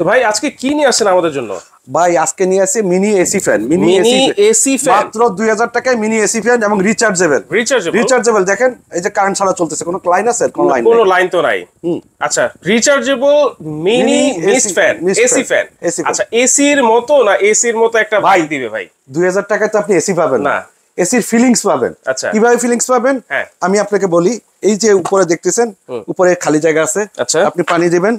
তো ভাই আজকে কি নিয়ে আসছেন আমাদের জন্য? ভাই আজকে নিয়ে আসি mini AC fan. Mini AC fan মাত্র 2000 টাকায় মিনি এসি ফ্যান এবং রিচার্জেবল। দেখেন এই যে কারেন্ট ছাড়া চলতেছে, কোনো লাইন আছে? কোনো লাইন তো নাই। আচ্ছা, rechargeable mini mist fan, AC fan. আচ্ছা, এসির মতো না, এসির মতো একটা ভাই দিবে ভাই? 2000 টাকায় তো আপনি এসি পাবেন না, এসির ফিলিংস পাবেন। আচ্ছা, কিভাবে ফিলিংস পাবেন আমি আপনাকে বলি। এই যে উপরে দেখতেছেন, উপরে খালি জায়গা আছে, আচ্ছা, আপনি পানি দিবেন।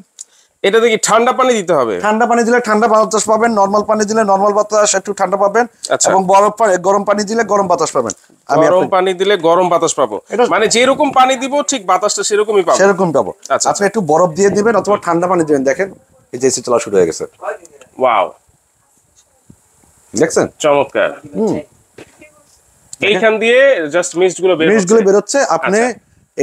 এটা দেখি ঠান্ডা পানি দিতে হবে। ঠান্ডা পানি দিলে ঠান্ডা বাতাস পাবেন, নরমাল পানি দিলে নরমাল বাতাস একটু ঠান্ডা পাবেন, এবং গরম পানি দিলে গরম বাতাস পাবেন। গরম পানি দিলে গরম বাতাস পাবো, মানে যেরকম পানি দিব ঠিক বাতাসটা সেরকমই পাবো। সেরকম পাবো। আপনি একটু বরফ দিয়ে দিবেন অথবা ঠান্ডা পানি দিবেন। দেখেন এই যে এসি চলা শুরু হয়ে গেছে। ওয়াও, দেখছেন? চমৎকার। এইখান দিয়ে জাস্ট মিস্টগুলো বেরোচ্ছে। আপনি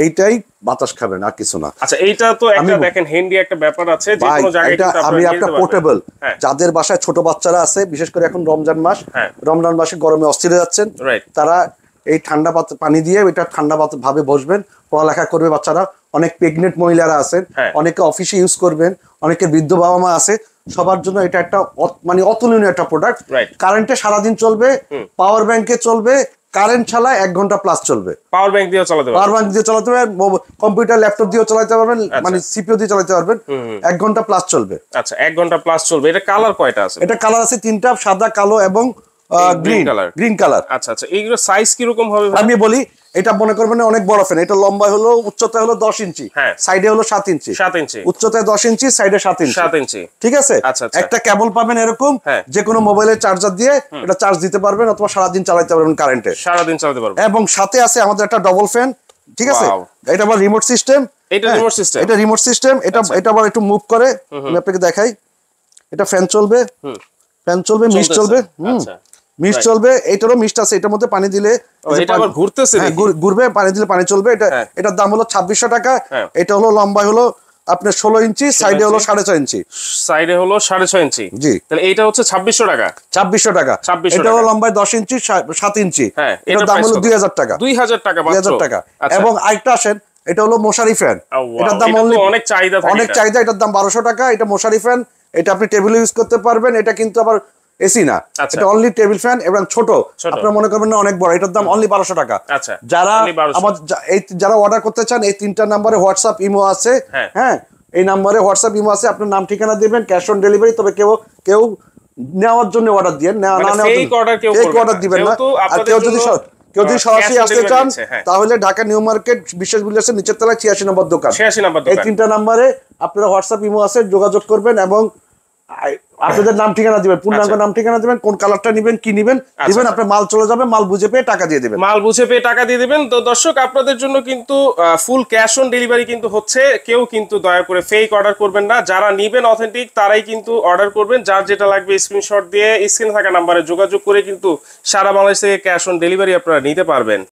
এইটাই বাতাস খাবেন, আর কিছু না। আচ্ছা, এইটা তো একটা দেখেন হ্যান্ডি একটা ব্যাপার আছে, যে কোনো জায়গায় কিন্তু আমি আপনার পোর্টেবল, যাদের বাসায় ছোট বাচ্চারা আছে, বিশেষ করে এখন রমজান মাসে গরমে অস্থির হয়ে যাচ্ছেন, তারা এই ঠান্ডা পানি দিয়ে এটা ঠান্ডা ভাবে বসবেন, পড়ালেখা করবে বাচ্চারা। অনেক প্রেগনেন্ট মহিলারা আছেন, অনেকে অফিসে ইউজ করবেন, অনেকে বৃদ্ধ বাবা মা আছে, সবার জন্য এটা একটা মানে অতুলনীয় একটা প্রোডাক্ট। কারেন্টে সারাদিন চলবে, পাওয়ার ব্যাংকে চলবে, কারেন্ট ছাড়া 1 ঘন্টা প্লাস চলবে। পাওয়ার ব্যাংক দিয়ে চালাতে পারবেন, কম্পিউটার ল্যাপটপ দিয়েও চালাতে পারবেন, মানে সিপিইউ দিয়ে চালাতে পারবেন। 1 ঘন্টা প্লাস চলবে। আচ্ছা, 1 ঘন্টা প্লাস চলবে। এটা কালার কয়টা আছে? এটা কালার আছে 3টা, সাদা, কালো এবং গ্রিন কালার। আচ্ছা আচ্ছা, এইগুলো সাইজ কি রকম হবে? আমি বলি, এটা মনে করবেন অনেক বড় ফ্যান। এটা লম্বা হলো, উচ্চতা হলো 10 ইঞ্চি, সাইডে হলো 7 ইঞ্চি, উচ্চতায় 10 ইঞ্চি, সাইডে 7 ইঞ্চি। ঠিক আছে? একটা কেবল পাবেন এরকম, যে কোনো মোবাইলের চার্জার দিয়ে এটা চার্জ দিতে পারবেন অথবা সারাদিন চালাতে পারবেন কারেন্টে, সারাদিন চালাতে পারবেন। এবং সাথে আছে আমাদের একটা ডবল ফ্যান। ঠিক আছে? এটা আবার রিমোট সিস্টেম। এটা রিমোট সিস্টেম। এটা আবার একটু মুভ করে, আমি আপনাকে দেখাই। এটা ফ্যান চলবে, মিস্ট চলবে, মিস্ট চলবে। এটারও মিস্ট আছে, এটার মধ্যে পানি দিলে এটা আবার ঘুরতেছে, ঘুরবে, পানি দিলে পানি চলবে। এটার দাম হলো 2600 টাকা। এটা হলো লম্বা হলো আপনার 16 ইঞ্চি, সাইডে হলো 6.5 ইঞ্চি, সাইডে হলো 6.5 ইঞ্চি। জি, তাহলে এইটা হচ্ছে 2600 টাকা। 2600 টাকা। এটা হলো লম্বায় 10 ইঞ্চি, 7 ইঞ্চি। এটার দাম হলো 2000 টাকা। 2000 টাকা, 2000 টাকা। এবং আরেকটা আসেন, এটা হলো মশারি ফ্যান। এটার দাম অনেক চাহিদা, এটার দাম 1200 টাকা। এটা মশারি ফ্যান, এটা আপনি টেবিলে ইউজ করতে পারবেন। এটা কিন্তু আবার এসি না, এটা অনলি টেবিল ফ্যান এবং ছোট। আপনারা মনে করবেন না অনেক বড়। এটার দাম অনলি 1200 টাকা। যারা অর্ডার করতে চান, এই 3টা নম্বরে হোয়াটসঅ্যাপ ইমো আছে। হ্যাঁ, এই নম্বরে হোয়াটসঅ্যাপ ইমো আছে। আপনার নাম ঠিকানা দিবেন, ক্যাশ অন ডেলিভারি। তবে কেউ নেওয়ার জন্য অর্ডার দিবেন, না অর্ডার দিবেন না। আর কেউ যদি সরাসরি আসতে চান, তাহলে ঢাকা নিউ মার্কেট বিশ্বাস বিল্ডার্সের নিচের তলায় 86 নম্বর দোকান। এই 3টা নম্বরে আপনারা হোয়াটসঅ্যাপ ইমো আছে, যোগাযোগ করবেন এবং আপনাদের নাম ঠিকানা দিবেন, পূর্ণাঙ্গ নাম ঠিকানা দিবেন, কোন কালারটা নিবেন, কি নিবেন, আপনার মাল চলে যাবে। মাল বুঝে পেয়ে টাকা দিয়ে দিবেন। তো দর্শক, আপনাদের জন্য কিন্তু ফুল ক্যাশ অন ডেলিভারি কিন্তু হচ্ছে। কেউ কিন্তু দয়া করে ফেক অর্ডার করবেন না। যারা নিবেন অথেন্টিক, তারাই কিন্তু অর্ডার করবেন। যার যেটা লাগবে স্ক্রিনশট দিয়ে স্ক্রিনে থাকা নাম্বারে যোগাযোগ করে কিন্তু সারা বাংলাদেশ থেকে ক্যাশ অন ডেলিভারি আপনারা নিতে পারবেন।